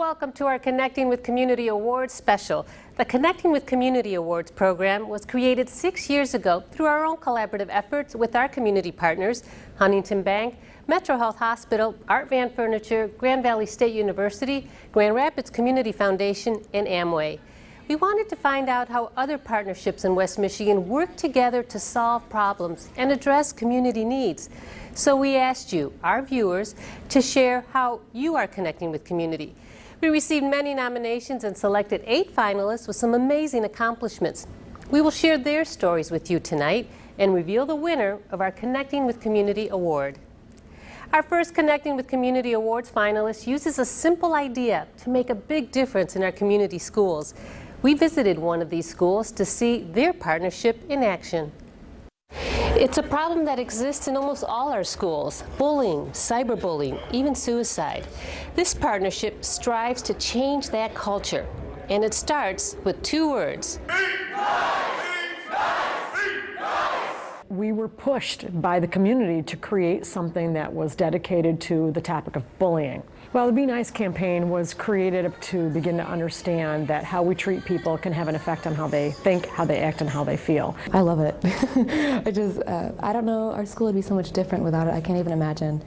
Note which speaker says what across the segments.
Speaker 1: welcome to our Connecting with Community Awards special. The Connecting with Community Awards program was created 6 years ago through our own collaborative efforts with our community partners, Huntington Bank, Metro Health Hospital, Art Van Furniture, Grand Valley State University, Grand Rapids Community Foundation, and Amway. We wanted to find out how other partnerships in West Michigan work together to solve problems and address community needs. So we asked you, our viewers, to share how you are connecting with community. We received many nominations and selected 8 finalists with some amazing accomplishments. We will share their stories with you tonight and reveal the winner of our Connecting with Community Award. Our first Connecting with Community Awards finalist uses a simple idea to make a big difference in our community schools. We visited one of these schools to see their partnership in action. It's a problem that exists in almost all our schools: bullying, cyberbullying, even suicide. This partnership strives to change that culture, and it starts with 2 words.
Speaker 2: We were pushed by the community to create something that was dedicated to the topic of bullying. Well, the Be Nice campaign was created to begin to understand that how we treat people can have an effect on how they think, how they act, and how they feel.
Speaker 3: I love it. I don't know, our school would be so much different without it. I can't even imagine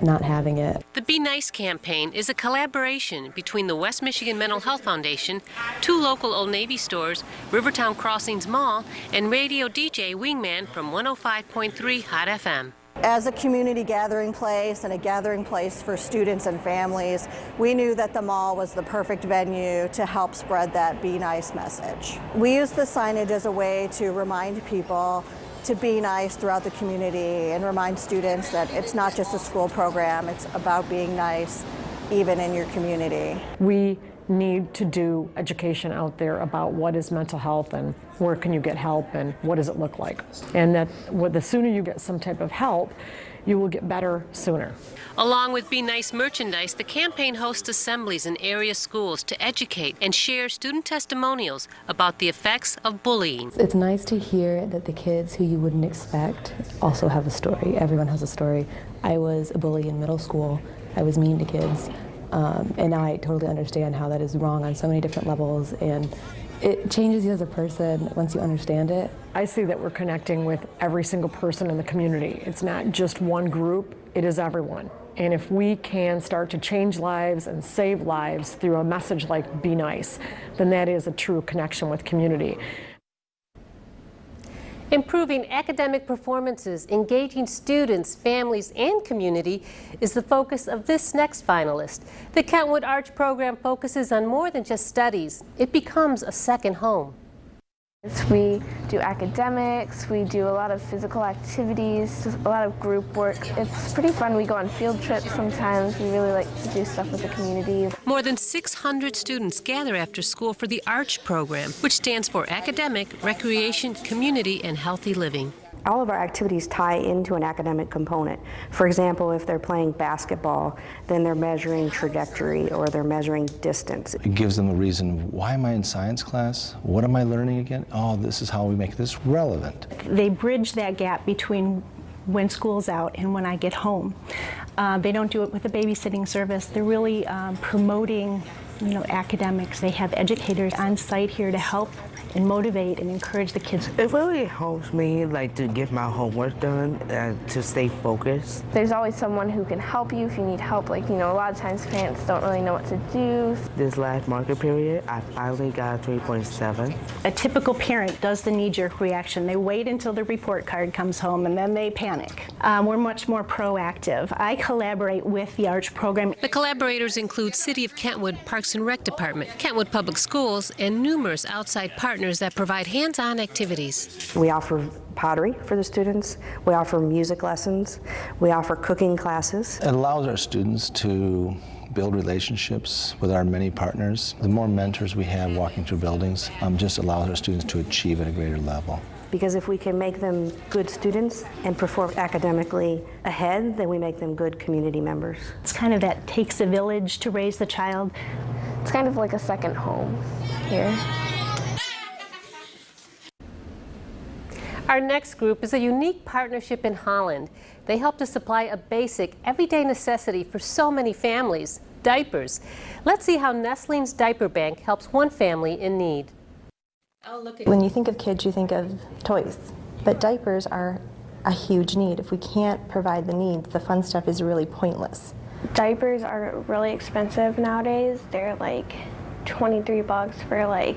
Speaker 3: not having it.
Speaker 1: The Be Nice campaign is a collaboration between the West Michigan Mental Health Foundation, 2 local Old Navy stores, Rivertown Crossings Mall, and radio DJ Wingman from 105.3 Hot FM.
Speaker 4: As a community gathering place and a gathering place for students and families, we knew that the mall was the perfect venue to help spread that Be Nice message. We used the signage as a way to remind people to be nice throughout the community and remind students that it's not just a school program, it's about being nice even in your community.
Speaker 2: We need to do education out there about what is mental health and where can you get help and what does it look like. And that the sooner you get some type of help, you will get better sooner.
Speaker 1: Along with Be Nice merchandise, the campaign hosts assemblies in area schools to educate and share student testimonials about the effects of bullying.
Speaker 3: It's nice to hear that the kids who you wouldn't expect also have a story. Everyone has a story. I was a bully in middle school. I was mean to kids. And now I totally understand how that is wrong on so many different levels, and it changes you as a person once you understand it.
Speaker 2: I see that we're connecting with every single person in the community. It's not just one group, it is everyone. And if we can start to change lives and save lives through a message like Be Nice, then that is a true connection with community.
Speaker 1: Improving academic performances, engaging students, families, and community is the focus of this next finalist. The Kentwood Arch program focuses on more than just studies. It becomes a second home.
Speaker 5: We do academics, we do a lot of physical activities, just a lot of group work. It's pretty fun. We go on field trips sometimes. We really like to do stuff with the community.
Speaker 1: More than 600 students gather after school for the ARCH program, which stands for Academic, Recreation, Community, and Healthy Living.
Speaker 6: All of our activities tie into an academic component. For example, if they're playing basketball, then they're measuring trajectory or they're measuring distance.
Speaker 7: It gives them a reason, why am I in science class? What am I learning again? Oh, this is how we make this relevant.
Speaker 8: They bridge that gap between when school's out and when I get home. They don't do it with a babysitting service. They're really promoting, academics. They have educators on site here to help and motivate and encourage the kids.
Speaker 9: It really helps me to get my homework done and to stay focused.
Speaker 5: There's always someone who can help you if you need help. A lot of times parents don't really know what to do.
Speaker 9: This last market period, I finally got a 3.7.
Speaker 8: A typical parent does the knee-jerk reaction. They wait until the report card comes home and then they panic. We're much more proactive. I collaborate with the ARCH program.
Speaker 1: The collaborators include City of Kentwood Parks and Rec Department, Kentwood Public Schools, and numerous outside partners that provide hands-on activities.
Speaker 6: We offer pottery for the students, we offer music lessons, we offer cooking classes.
Speaker 7: It allows our students to build relationships with our many partners. The more mentors we have walking through buildings just allows our students to achieve at a greater level.
Speaker 6: Because if we can make them good students and perform academically ahead, then we make them good community members.
Speaker 8: It's kind of that takes a village to raise the child.
Speaker 5: It's kind of like a second home here.
Speaker 1: Our next group is a unique partnership in Holland. They help to supply a basic, everyday necessity for so many families, diapers. Let's see how Nestlene's Diaper Bank helps one family in need.
Speaker 3: When you think of kids, you think of toys, but diapers are a huge need. If we can't provide the needs, the fun stuff is really pointless.
Speaker 5: Diapers are really expensive nowadays. They're like $23 for like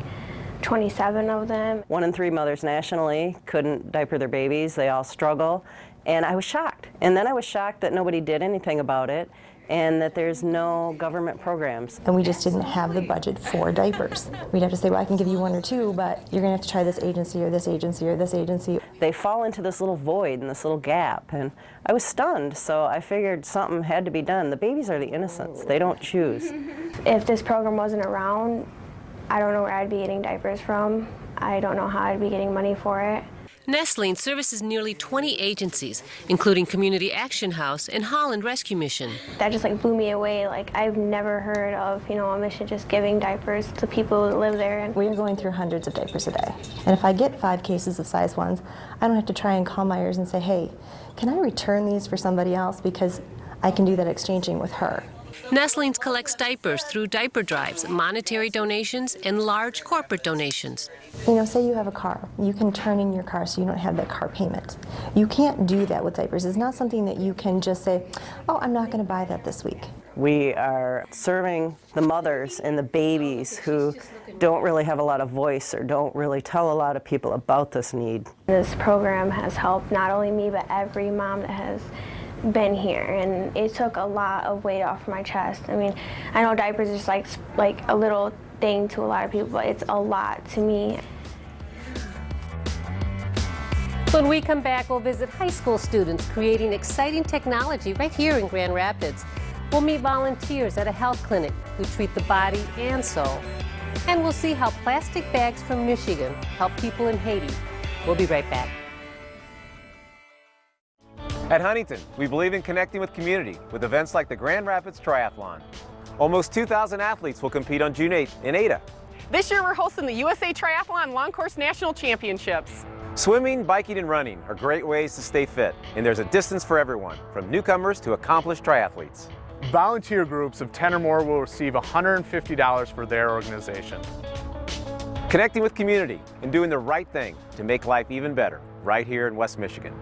Speaker 5: 27 of them.
Speaker 10: 1 in 3 mothers nationally couldn't diaper their babies. They all struggle. And I was shocked. And then I was shocked that nobody did anything about it and that there's no government programs.
Speaker 3: And we just didn't have the budget for diapers. We'd have to say, well, I can give you 1 or 2, but you're gonna have to try this agency or this agency or this agency.
Speaker 10: They fall into this little void and this little gap. And I was stunned, so I figured something had to be done. The babies are the innocents. They don't choose.
Speaker 5: If this program wasn't around, I don't know where I'd be getting diapers from. I don't know how I'd be getting money for it.
Speaker 1: Nestlene services nearly 20 agencies, including Community Action House and Holland Rescue Mission.
Speaker 5: That just like blew me away. Like I've never heard of, a mission just giving diapers to people that live there. And
Speaker 3: we're going through hundreds of diapers a day. And if I get 5 cases of size 1s, I don't have to try and call Myers and say, hey, can I return these for somebody else? Because I can do that exchanging with her.
Speaker 1: Nestlene's collects diapers through diaper drives, monetary donations, and large corporate donations.
Speaker 3: Say you have a car. You can turn in your car so you don't have that car payment. You can't do that with diapers. It's not something that you can just say, oh, I'm not going to buy that this week.
Speaker 10: We are serving the mothers and the babies who don't really have a lot of voice or don't really tell a lot of people about this need.
Speaker 5: This program has helped not only me, but every mom that has been here, and it took a lot of weight off my chest. I mean, I know diapers is just like a little thing to a lot of people, but it's a lot to me.
Speaker 1: When we come back, we'll visit high school students creating exciting technology right here in Grand Rapids. We'll meet volunteers at a health clinic who treat the body and soul. And we'll see how plastic bags from Michigan help people in Haiti. We'll be right back.
Speaker 11: At Huntington, we believe in connecting with community with events like the Grand Rapids Triathlon. Almost 2,000 athletes will compete on June 8th in Ada.
Speaker 12: This year we're hosting the USA Triathlon Long Course National Championships.
Speaker 11: Swimming, biking, and running are great ways to stay fit, and there's a distance for everyone, from newcomers to accomplished triathletes.
Speaker 13: Volunteer groups of 10 or more will receive $150 for their organization.
Speaker 11: Connecting with community and doing the right thing to make life even better, right here in West Michigan.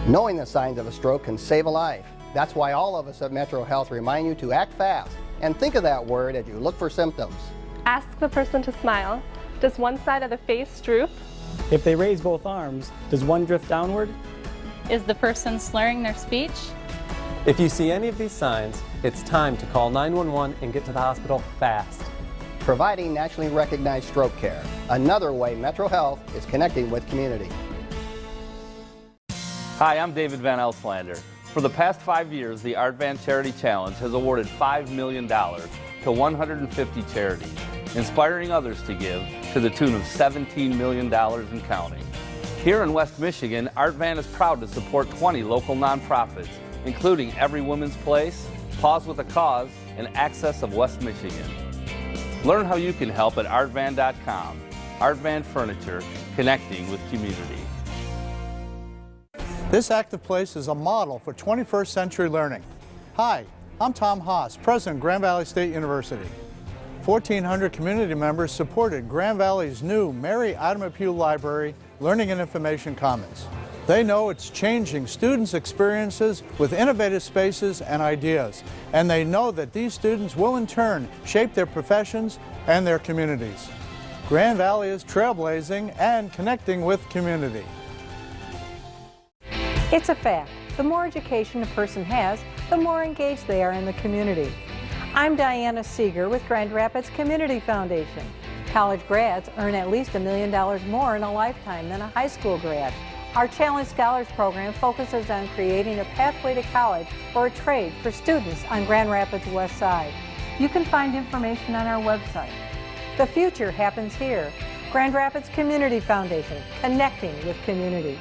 Speaker 14: Knowing the signs of a stroke can save a life. That's why all of us at Metro Health remind you to act fast and think of that word as you look for symptoms.
Speaker 15: Ask the person to smile. Does one side of the face droop?
Speaker 16: If they raise both arms, does one drift downward?
Speaker 17: Is the person slurring their speech?
Speaker 18: If you see any of these signs, it's time to call 911 and get to the hospital fast.
Speaker 14: Providing nationally recognized stroke care. Another way Metro Health is connecting with community.
Speaker 19: Hi, I'm David Van Elslander. For the past 5 years, the Art Van Charity Challenge has awarded $5 million to 150 charities, inspiring others to give to the tune of $17 million and counting. Here in West Michigan, Art Van is proud to support 20 local nonprofits, including Every Woman's Place, Pause with a Cause, and Access of West Michigan. Learn how you can help at artvan.com. Art Van Furniture, connecting with community.
Speaker 20: This active place is a model for 21st century learning. Hi, I'm Tom Haas, President of Grand Valley State University. 1,400 community members supported Grand Valley's new Mary Adamapew Library Learning and Information Commons. They know it's changing students' experiences with innovative spaces and ideas, and they know that these students will in turn shape their professions and their communities. Grand Valley is trailblazing and connecting with community.
Speaker 21: It's a fact. The more education a person has, the more engaged they are in the community. I'm Diana Seeger with Grand Rapids Community Foundation. College grads earn at least $1 million more in a lifetime than a high school grad. Our Challenge Scholars program focuses on creating a pathway to college or a trade for students on Grand Rapids West Side. You can find information on our website. The future happens here. Grand Rapids Community Foundation, connecting with community.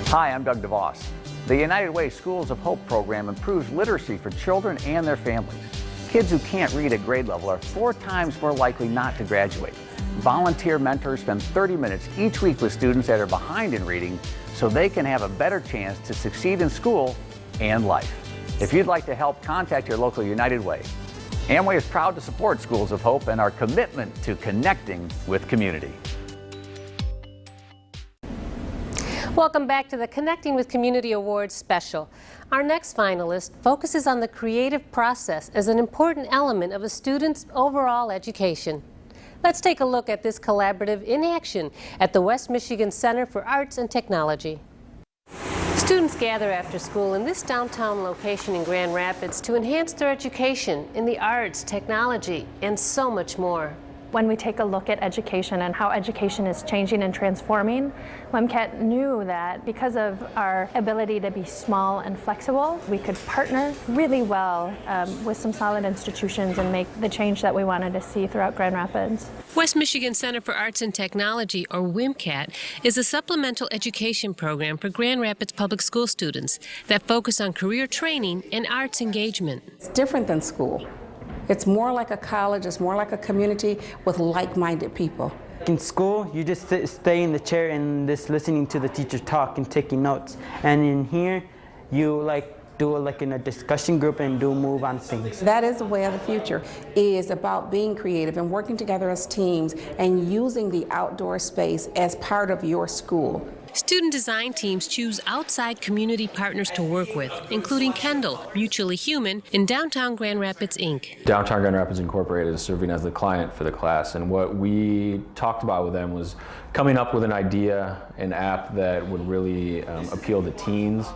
Speaker 22: Hi, I'm Doug DeVos. The United Way Schools of Hope program improves literacy for children and their families. Kids who can't read at grade level are 4 times more likely not to graduate. Volunteer mentors spend 30 minutes each week with students that are behind in reading so they can have a better chance to succeed in school and life. If you'd like to help, contact your local United Way. Amway is proud to support Schools of Hope and our commitment to connecting with community.
Speaker 1: Welcome back to the Connecting with Community Awards special. Our next finalist focuses on the creative process as an important element of a student's overall education. Let's take a look at this collaborative in action at the West Michigan Center for Arts and Technology. Students gather after school in this downtown location in Grand Rapids to enhance their education in the arts, technology, and so much more.
Speaker 2: When we take a look at education and how education is changing and transforming, WMCAT knew that because of our ability to be small and flexible, we could partner really well with some solid institutions and make the change that we wanted to see throughout Grand Rapids.
Speaker 1: West Michigan Center for Arts and Technology, or WMCAT, is a supplemental education program for Grand Rapids public school students that focus on career training and arts engagement.
Speaker 4: It's different than school. It's more like a college, it's more like a community with like-minded people.
Speaker 23: In school, you just stay in the chair and just listening to the teacher talk and taking notes. And in here, you do in a discussion group and move on things.
Speaker 4: That is the way of the future, is about being creative and working together as teams and using the outdoor space as part of your school.
Speaker 1: Student design teams choose outside community partners to work with, including Kendall, Mutually Human, and Downtown Grand Rapids, Inc.
Speaker 24: Downtown Grand Rapids Incorporated is serving as the client for the class, and what we talked about with them was coming up with an idea, an app that would really appeal to teens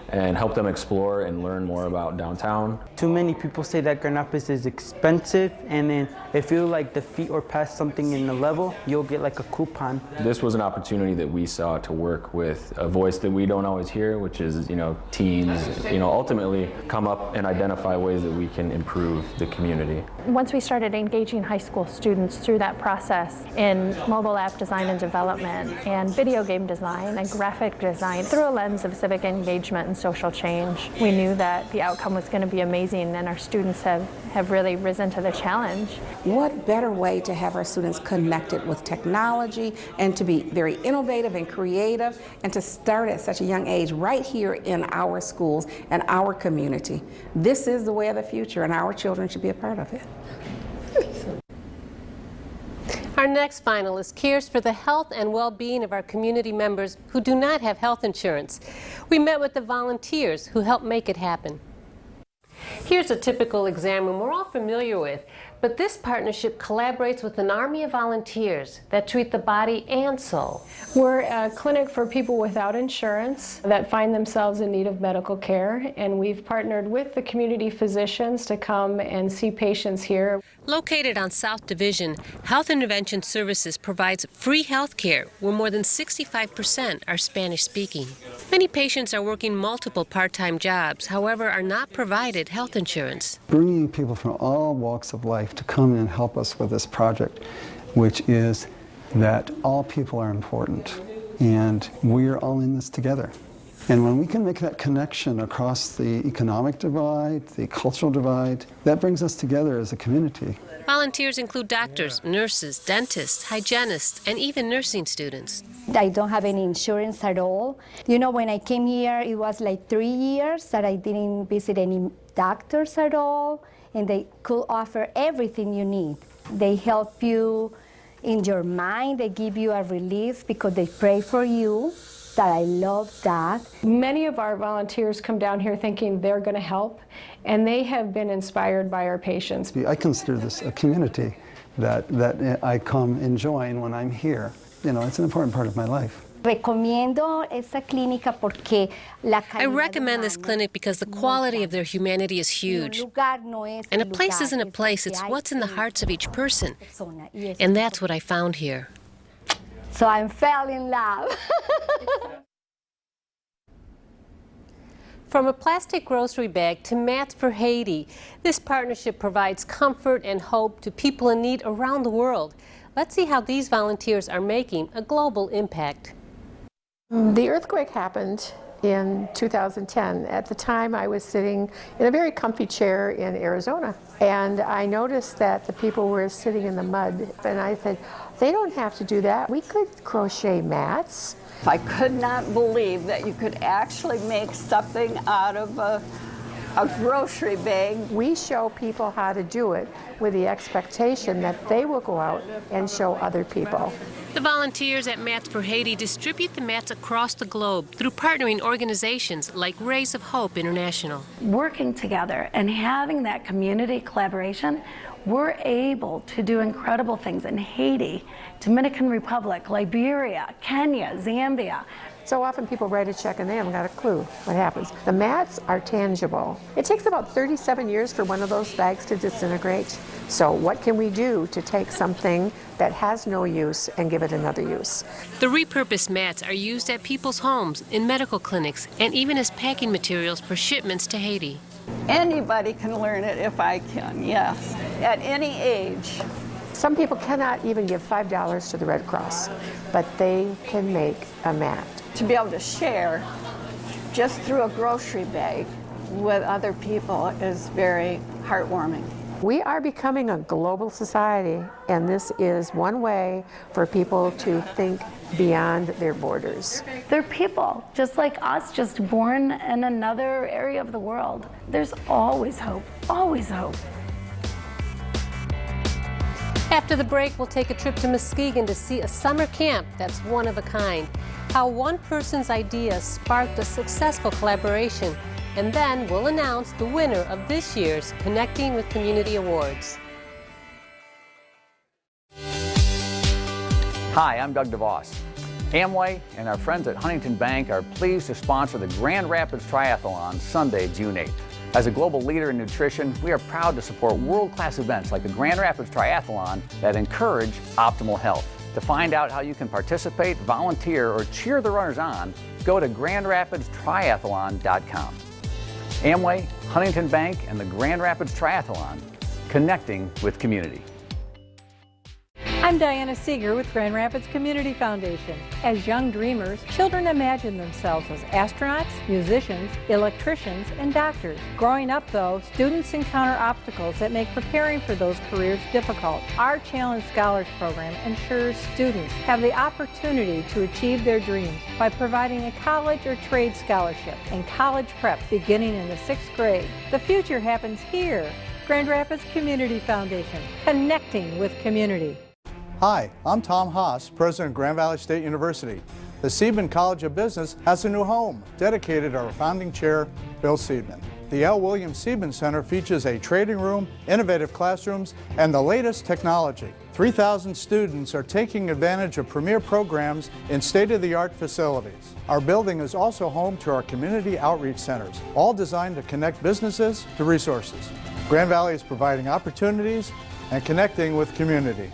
Speaker 24: and help them explore and learn more about downtown.
Speaker 23: Too many people say that Grand Rapids is expensive, and then if you defeat or pass something in the level, you'll get a coupon.
Speaker 24: This was an opportunity that we saw to work with a voice that we don't always hear, which is, teens, ultimately come up and identify ways that we can improve the community.
Speaker 2: Once we started engaging high school students through that process in mobile app design and development and video game design and graphic design through a lens of civic engagement and social change, we knew that the outcome was going to be amazing, and our students have really risen to the challenge.
Speaker 4: What better way to have our students connected with technology and to be very innovative and creative and to start at such a young age right here in our schools and our community. This is the way of the future, and our children should be a part of it.
Speaker 1: Our next finalist cares for the health and well-being of our community members who do not have health insurance. We met with the volunteers who help make it happen. Here's a typical exam room we're all familiar with, but this partnership collaborates with an army of volunteers that treat the body and soul.
Speaker 25: We're a clinic for people without insurance that find themselves in need of medical care, and we've partnered with the community physicians to come and see patients here.
Speaker 1: Located on South Division, Health Intervention Services provides free health care where more than 65% are Spanish-speaking. Many patients are working multiple part-time jobs, however, are not provided health insurance.
Speaker 26: Bringing people from all walks of life to come and help us with this project, which is that all people are important and we're all in this together. And when we can make that connection across the economic divide, the cultural divide, that brings us together as a community.
Speaker 1: Volunteers include doctors, nurses, dentists, hygienists, and even nursing students.
Speaker 27: I don't have any insurance at all. When I came here, it was 3 years that I didn't visit any doctors at all, and they could offer everything you need. They help you in your mind, they give you a relief because they pray for you. That I love that.
Speaker 25: Many of our volunteers come down here thinking they're going to help, and they have been inspired by our patients.
Speaker 26: I consider this a community that I come and join when I'm here. It's an important part of my life.
Speaker 27: I recommend
Speaker 1: this clinic because the quality of their humanity is huge. And a place isn't a place, it's what's in the hearts of each person. And that's what I found here.
Speaker 27: So I fell in love.
Speaker 1: From a plastic grocery bag to mats for Haiti, this partnership provides comfort and hope to people in need around the world. Let's see how these volunteers are making a global impact.
Speaker 25: The earthquake happened
Speaker 3: in 2010. At the time, I was sitting in a very comfy chair in Arizona, and I noticed that the people were sitting in the mud, and I said, they don't have to do that. We could crochet mats.
Speaker 5: I could not believe that you could actually make something out of a grocery bag.
Speaker 3: We show people how to do it with the expectation that they will go out and show other people.
Speaker 1: The volunteers at Mats for Haiti distribute the mats across the globe through partnering organizations like Rays of Hope International.
Speaker 6: Working together and having that community collaboration, we're able to do incredible things in Haiti, Dominican Republic, Liberia, Kenya, Zambia.
Speaker 3: So often people write a check and they haven't got a clue what happens. The mats are tangible. It takes about 37 years for one of those bags to disintegrate. So what can we do to take something that has no use and give it another use?
Speaker 1: The repurposed mats are used at people's homes, in medical clinics, and even as packing materials for shipments to Haiti.
Speaker 5: Anybody can learn it if I can, yes, at any age.
Speaker 3: Some people cannot even give $5 to the Red Cross, but they can make a mat.
Speaker 5: To be able to share just through a grocery bag with other people is very heartwarming.
Speaker 3: We are becoming a global society, and this is one way for people to think beyond their borders.
Speaker 6: They're people just like us, just born in another area of the world. There's always hope, always hope.
Speaker 1: After the break, we'll take a trip to Muskegon to see a summer camp that's one of a kind. How one person's idea sparked a successful collaboration. And then we'll announce the winner of this year's Connecting with Community Awards.
Speaker 22: Hi, I'm Doug DeVos. Amway and our friends at Huntington Bank are pleased to sponsor the Grand Rapids Triathlon Sunday, June 8th. As a global leader in nutrition, we are proud to support world-class events like the Grand Rapids Triathlon that encourage optimal health. To find out how you can participate, volunteer, or cheer the runners on, go to GrandRapidsTriathlon.com. Amway, Huntington Bank, and the Grand Rapids Triathlon, connecting with community.
Speaker 21: I'm Diana Seeger with Grand Rapids Community Foundation. As young dreamers, children imagine themselves as astronauts, musicians, electricians, and doctors. Growing up, though, students encounter obstacles that make preparing for those careers difficult. Our Challenge Scholars Program ensures students have the opportunity to achieve their dreams by providing a college or trade scholarship and college prep beginning in the 6th grade. The future happens here. Grand Rapids Community Foundation, connecting with community.
Speaker 20: Hi, I'm Tom Haas, President of Grand Valley State University. The Seidman College of Business has a new home dedicated to our founding chair, Bill Seidman. The L. William Seidman Center features a trading room, innovative classrooms, and the latest technology. 3,000 students are taking advantage of premier programs in state-of-the-art facilities. Our building is also home to our community outreach centers, all designed to connect businesses to resources. Grand Valley is providing opportunities and connecting with community.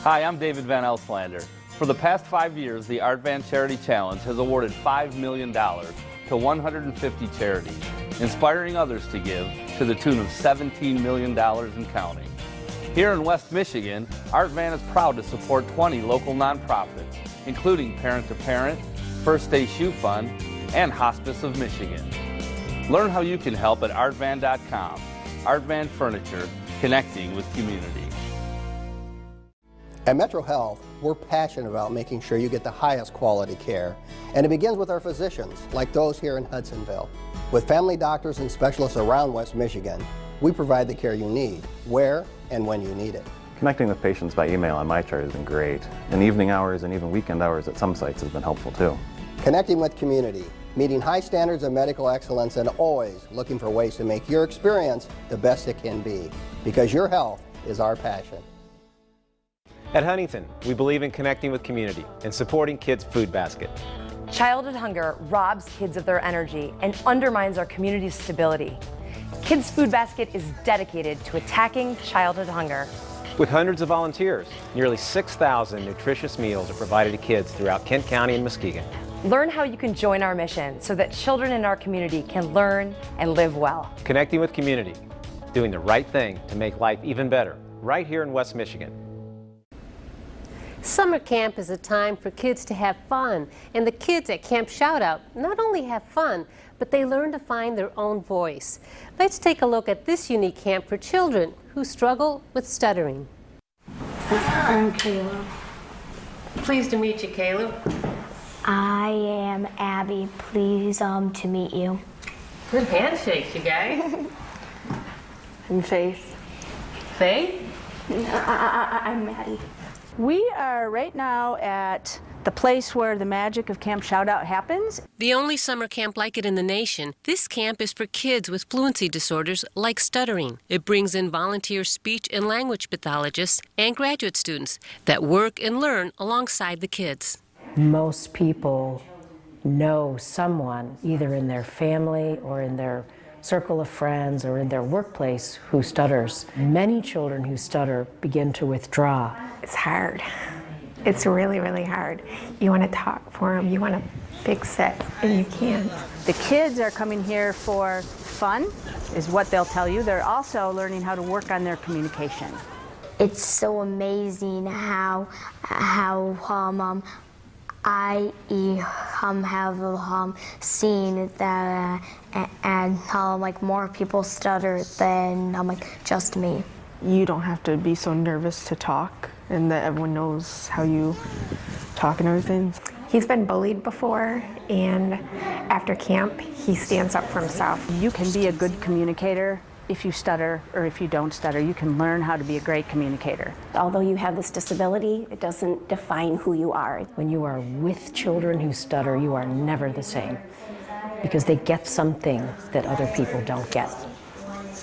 Speaker 19: Hi, I'm David Van Elslander. For the past 5 years, the Art Van Charity Challenge has awarded $5 million to 150 charities, inspiring others to give to the tune of $17 million and counting. Here in West Michigan, Art Van is proud to support 20 local nonprofits, including Parent to Parent, First Day Shoe Fund, and Hospice of Michigan. Learn how you can help at artvan.com. Art Van Furniture, connecting with community.
Speaker 14: At Metro Health, we're passionate about making sure you get the highest quality care. And it begins with our physicians, like those here in Hudsonville. With family doctors and specialists around West Michigan, we provide the care you need, where and when you need it.
Speaker 7: Connecting with patients by email on MyChart has been great. And evening hours and even weekend hours at some sites has been helpful too.
Speaker 14: Connecting with community, meeting high standards of medical excellence, and always looking for ways to make your experience the best it can be. Because your health is our passion.
Speaker 11: At Huntington, we believe in connecting with community and supporting Kids Food Basket.
Speaker 8: Childhood hunger robs kids of their energy and undermines our community's stability. Kids Food Basket is dedicated to attacking childhood hunger.
Speaker 11: With hundreds of volunteers, nearly 6,000 nutritious meals are provided to kids throughout Kent County and Muskegon.
Speaker 8: Learn how you can join our mission so that children in our community can learn and live well.
Speaker 11: Connecting with community, doing the right thing to make life even better, right here in West Michigan.
Speaker 1: Summer camp is a time for kids to have fun, and the kids at Camp Shoutout not only have fun, but they learn to find their own voice. Let's take a look at this unique camp for children who struggle with stuttering.
Speaker 9: I'm Caleb.
Speaker 1: Pleased to meet you, Caleb.
Speaker 9: I am Abby. Pleased to meet you.
Speaker 1: Good handshake, you guys.
Speaker 9: I'm Faith.
Speaker 1: Faith?
Speaker 9: I'm Maddie.
Speaker 10: We are right now at the place where the magic of Camp Shoutout happens.
Speaker 1: The only summer camp like it in the nation, this camp is for kids with fluency disorders like stuttering. It brings in volunteer speech and language pathologists and graduate students that work and learn alongside the kids.
Speaker 12: Most people know someone, either in their family or in their circle of friends or in their workplace, who stutters. Many children who stutter begin to withdraw.
Speaker 13: It's hard. It's really, really hard. You want to talk for them, you want to fix it, and you can't.
Speaker 10: The kids are coming here for fun, is what they'll tell you. They're also learning how to work on their communication.
Speaker 9: It's so amazing how I have seen that and how like more people stutter than like just me.
Speaker 13: You don't have to be so nervous to talk, and that everyone knows how you talk and everything. He's been bullied before, and after camp, he stands up for himself.
Speaker 10: You can be a good communicator if you stutter or if you don't stutter. You can learn how to be a great communicator.
Speaker 15: Although you have this disability, it doesn't define who you are.
Speaker 12: When you are with children who stutter, you are never the same, because they get something that other people don't get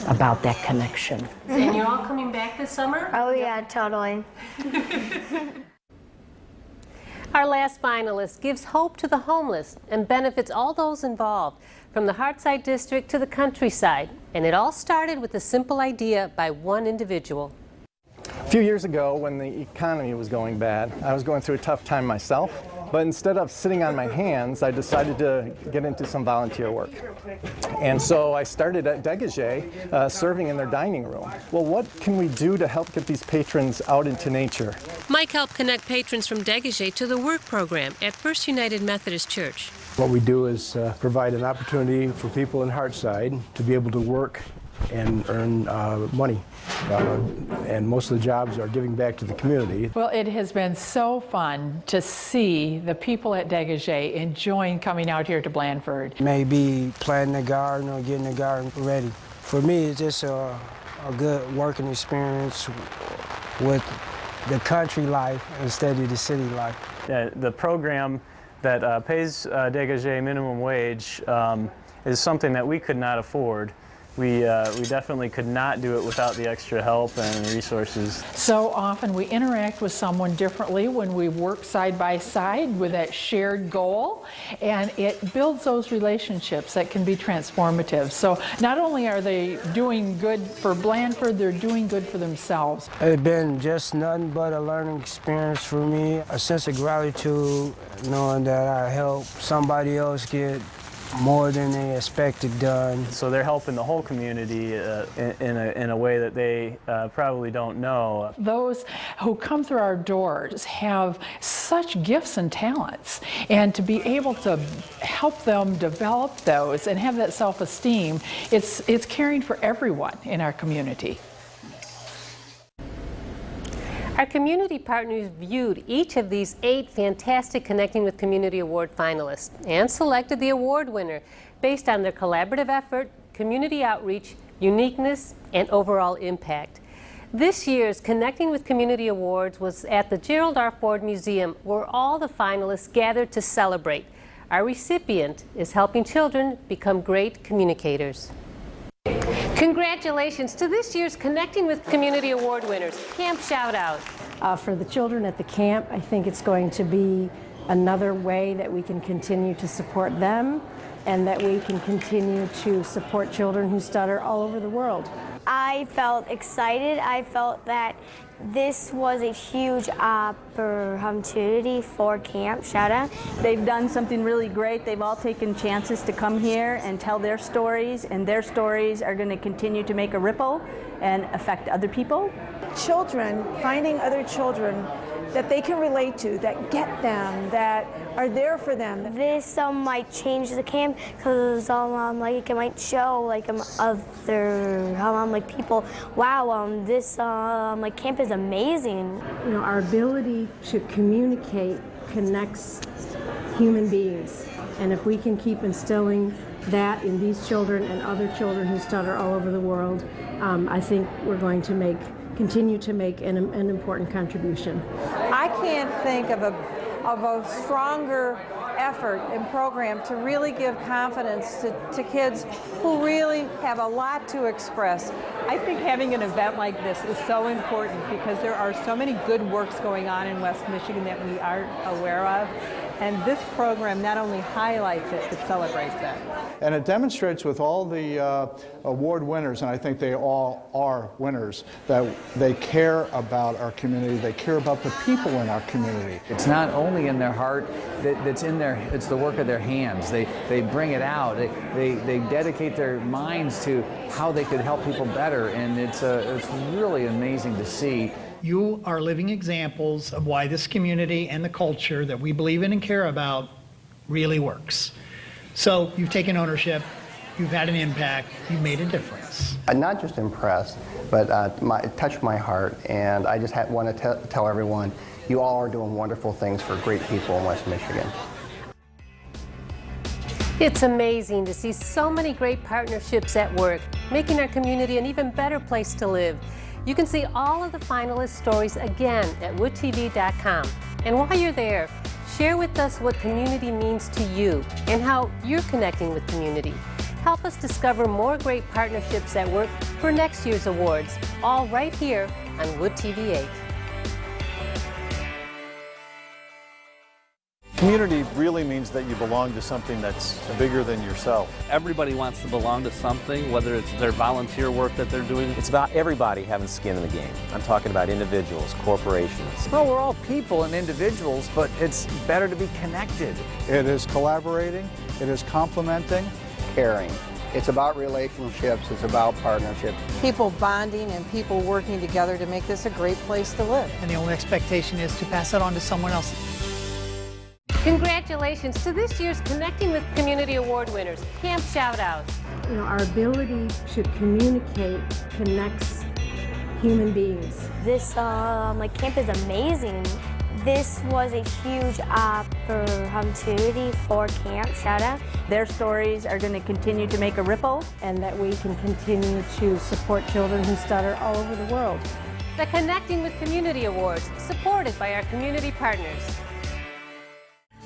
Speaker 12: about that connection.
Speaker 1: And you're all coming back this summer?
Speaker 9: Oh yeah, totally.
Speaker 1: Our last finalist gives hope to the homeless and benefits all those involved, from the Hartside District to the countryside. And it all started with a simple idea by one individual.
Speaker 16: A few years ago, when the economy was going bad, I was going through a tough time myself. But instead of sitting on my hands, I decided to get into some volunteer work. And so I started at Dégagé, serving in their dining room. Well, what can we do to help get these patrons out into nature?
Speaker 1: Mike helped connect patrons from Dégagé to the work program at First United Methodist Church.
Speaker 17: What we do is provide an opportunity for people in Hartside to be able to work and earn money. And most of the jobs are giving back to the community.
Speaker 21: Well, it has been so fun to see the people at Dégagé enjoying coming out here to Blandford.
Speaker 28: Maybe planting a garden or getting the garden ready. For me, it's just a good working experience with the country life instead of the city life.
Speaker 29: The program that pays Dégagé minimum wage is something that we could not afford. We definitely could not do it without the extra help and resources.
Speaker 21: So often we interact with someone differently when we work side by side with that shared goal, and it builds those relationships that can be transformative. So not only are they doing good for Blandford, they're doing good for themselves.
Speaker 28: It's been just nothing but a learning experience for me, a sense of gratitude, knowing that I helped somebody else get more than they expected done.
Speaker 29: So they're helping the whole community in a way that they probably don't know.
Speaker 21: Those who come through our doors have such gifts and talents, and to be able to help them develop those and have that self-esteem, it's caring for everyone in our community.
Speaker 1: Our community partners viewed each of these 8 fantastic Connecting with Community Award finalists and selected the award winner based on their collaborative effort, community outreach, uniqueness, and overall impact. This year's Connecting with Community Awards was at the Gerald R. Ford Museum, where all the finalists gathered to celebrate. Our recipient is helping children become great communicators. Congratulations to this year's Connecting with Community Award winners, Camp Shoutout.
Speaker 12: For the children at the camp, I think it's going to be another way that we can continue to support them and that we can continue to support children who stutter all over the world.
Speaker 9: I felt excited. I felt that this was a huge opportunity for Camp Shoutout.
Speaker 10: They've done something really great. They've all taken chances to come here and tell their stories, and their stories are going to continue to make a ripple and affect other people.
Speaker 30: Children, finding other children
Speaker 21: that they can relate to, that get them, that are there for them.
Speaker 9: This might change the camp because like it might show like other like people, wow, this like camp is amazing.
Speaker 2: You know, our ability to communicate connects human beings, and if we can keep instilling that in these children and other children who stutter all over the world, I think we're going to continue to make an important contribution.
Speaker 21: I can't think of a stronger effort and program to really give confidence to kids who really have a lot to express. I think having an event like this is so important because there are so many good works going on in West Michigan that we aren't aware of. And this program not only highlights it, but celebrates it.
Speaker 20: And it demonstrates with all the award winners, and I think they all are winners, that they care about our community, they care about the people in our community.
Speaker 22: It's not only in their heart, it's the work of their hands. They bring it out, they dedicate their minds to how they could help people better, and it's really amazing to see.
Speaker 4: You are living examples of why this community and the culture that we believe in and care about really works. So you've taken ownership, you've had an impact, you've made a difference.
Speaker 14: I'm not just impressed, but it touched my heart, and I just want to tell everyone, you all are doing wonderful things for great people in West Michigan.
Speaker 1: It's amazing to see so many great partnerships at work, making our community an even better place to live. You can see all of the finalist stories again at woodtv.com. And while you're there, share with us what community means to you and how you're connecting with community. Help us discover more great partnerships at work for next year's awards, all right here on Wood TV 8.
Speaker 5: Community really means that you belong to something that's bigger than yourself.
Speaker 19: Everybody wants to belong to something, whether it's their volunteer work that they're doing.
Speaker 11: It's about everybody having skin in the game. I'm talking about individuals, corporations.
Speaker 22: Well, we're all people and individuals, but it's better to be connected.
Speaker 20: It is collaborating, it is complementing.
Speaker 14: Caring. It's about relationships, it's about partnership.
Speaker 21: People bonding and people working together to make this a great place to live.
Speaker 4: And the only expectation is to pass it on to someone else.
Speaker 1: Congratulations to this year's Connecting with Community Award winners, Camp Shoutouts.
Speaker 2: You know, our ability to communicate connects human beings.
Speaker 9: This like camp is amazing. This was a huge opportunity for Camp Shoutout.
Speaker 21: Their stories are going to continue to make a ripple,
Speaker 2: and that we can continue to support children who stutter all over the world.
Speaker 1: The Connecting with Community Awards, supported by our community partners.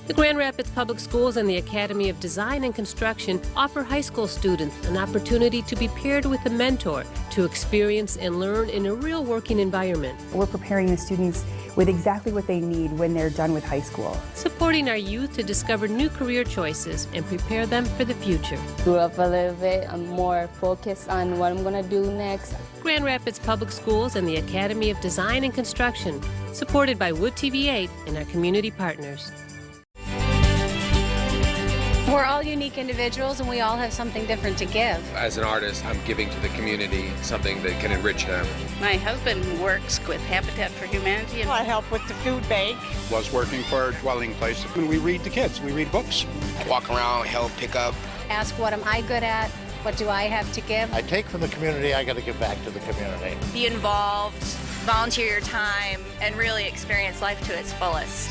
Speaker 1: The Grand Rapids Public Schools and the Academy of Design and Construction offer high school students an opportunity to be paired with a mentor to experience and learn in a real working environment.
Speaker 18: We're preparing the students with exactly what they need when they're done with high school.
Speaker 1: Supporting our youth to discover new career choices and prepare them for the future.
Speaker 23: Grew up a little bit. I'm more focused on what I'm going to do next.
Speaker 1: Grand Rapids Public Schools and the Academy of Design and Construction, supported by Wood TV 8 and our community partners.
Speaker 24: We're all unique individuals and we all have something different to give.
Speaker 25: As an artist, I'm giving to the community something that can enrich them.
Speaker 26: My husband works with Habitat for Humanity. And
Speaker 27: I help with the food bank.
Speaker 30: Was working for a dwelling place. We read to kids, we read books.
Speaker 25: Walk around, help pick up.
Speaker 24: Ask what am I good at? What do I have to give?
Speaker 30: I take from the community, I got to give back to the community.
Speaker 31: Be involved, volunteer your time, and really experience life to its fullest.